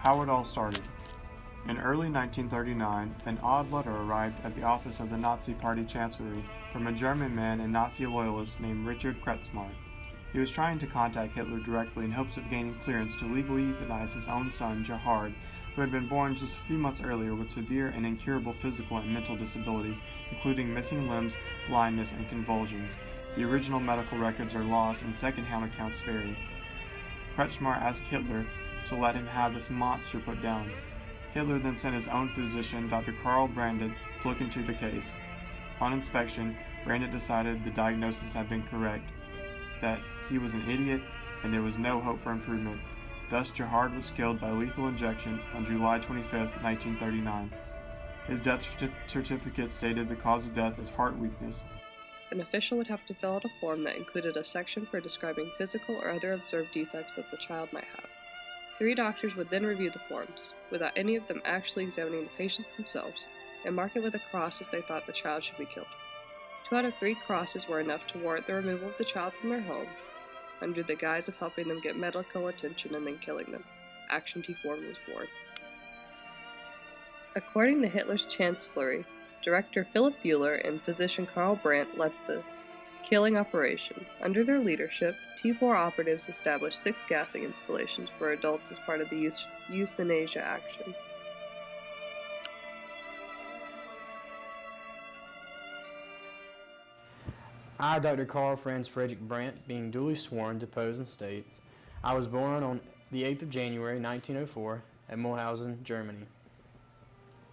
How it all started. In early 1939, an odd letter arrived at the office of the Nazi Party Chancellery from a German man and Nazi loyalist named Richard Kretschmar. He was trying to contact Hitler directly in hopes of gaining clearance to legally euthanize his own son, Gerhard, who had been born just a few months earlier with severe and incurable physical and mental disabilities, including missing limbs, blindness, and convulsions. The original medical records are lost and second-hand accounts vary. Kretschmar asked Hitler to let him have this monster put down. Hitler then sent his own physician, Dr. Karl Brandt, to look into the case. On inspection, Brandt decided the diagnosis had been correct, that he was an idiot and there was no hope for improvement. Thus, Gerhard was killed by lethal injection on July 25, 1939. His death certificate stated the cause of death as heart weakness. An official would have to fill out a form that included a section for describing physical or other observed defects that the child might have. 3 doctors would then review the forms, without any of them actually examining the patients themselves, and mark it with a cross if they thought the child should be killed. 2 out of 3 crosses were enough to warrant the removal of the child from their home, under the guise of helping them get medical attention and then killing them. Action T4 was born. According to Hitler's chancellery, Director Philip Buehler and physician Karl Brandt led the killing operation. Under their leadership, T4 operatives established 6 gassing installations for adults as part of the euthanasia action. I, Dr. Karl Franz Friedrich Brandt, being duly sworn, depose and states, I was born on the 8th of January, 1904, at Mulhausen, Germany.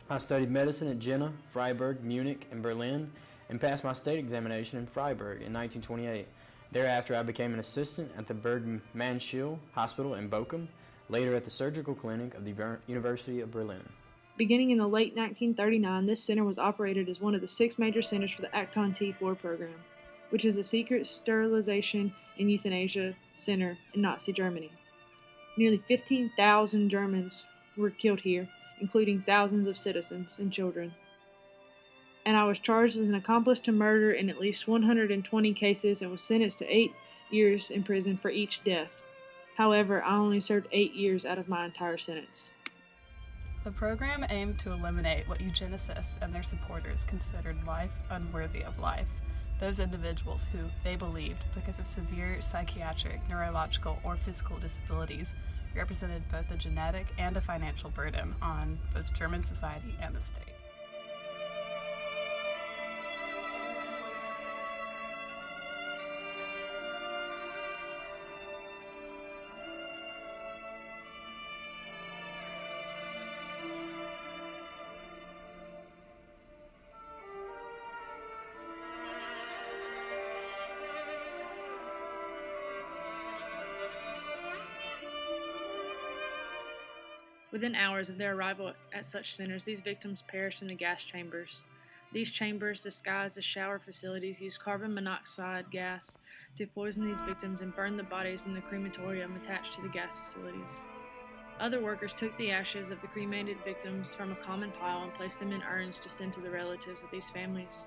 I studied medicine at Jena, Freiburg, Munich, and Berlin, and passed my state examination in Freiburg in 1928. Thereafter, I became an assistant at the Bergmannschule Hospital in Bochum, later at the surgical clinic of the University of Berlin. Beginning in the late 1939, this center was operated as one of the 6 major centers for the Acton T4 program, which is a secret sterilization and euthanasia center in Nazi Germany. Nearly 15,000 Germans were killed here, including thousands of citizens and children. And I was charged as an accomplice to murder in at least 120 cases and was sentenced to 8 years in prison for each death. However, I only served 8 years out of my entire sentence. The program aimed to eliminate what eugenicists and their supporters considered life unworthy of life. Those individuals who, they believed, because of severe psychiatric, neurological, or physical disabilities, represented both a genetic and a financial burden on both German society and the state. Within hours of their arrival at such centers, these victims perished in the gas chambers. These chambers, disguised as shower facilities, used carbon monoxide gas to poison these victims and burn the bodies in the crematorium attached to the gas facilities. Other workers took the ashes of the cremated victims from a common pile and placed them in urns to send to the relatives of these families.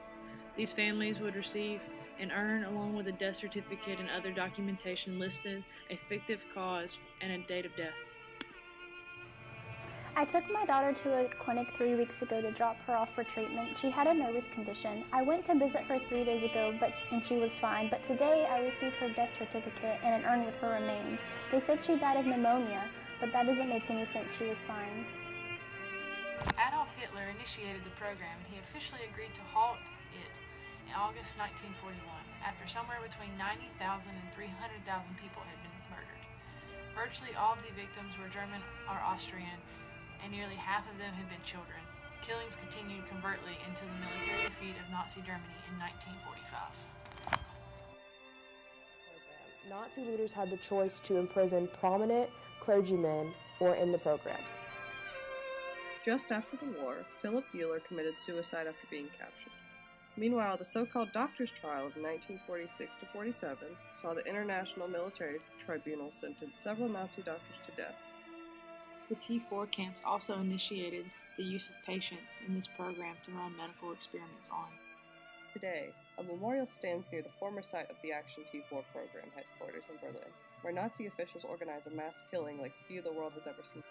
These families would receive an urn along with a death certificate and other documentation listed a fictive cause and a date of death. I took my daughter to a clinic 3 weeks ago to drop her off for treatment. She had a nervous condition. I went to visit her 3 days ago and she was fine, but today I received her death certificate and an urn with her remains. They said she died of pneumonia, but that doesn't make any sense. She was fine. Adolf Hitler initiated the program and he officially agreed to halt it in August 1941, after somewhere between 90,000 and 300,000 people had been murdered. Virtually all of the victims were German or Austrian, and nearly half of them had been children. Killings continued covertly until the military defeat of Nazi Germany in 1945. Nazi leaders had the choice to imprison prominent clergymen or end the program. Just after the war, Philip Buehler committed suicide after being captured. Meanwhile, the so-called doctor's trial of 1946-47 saw the International Military Tribunal sentence several Nazi doctors to death. The T4 camps also initiated the use of patients in this program to run medical experiments on. Today, a memorial stands near the former site of the Action T4 program headquarters in Berlin, where Nazi officials organized a mass killing like few the world has ever seen.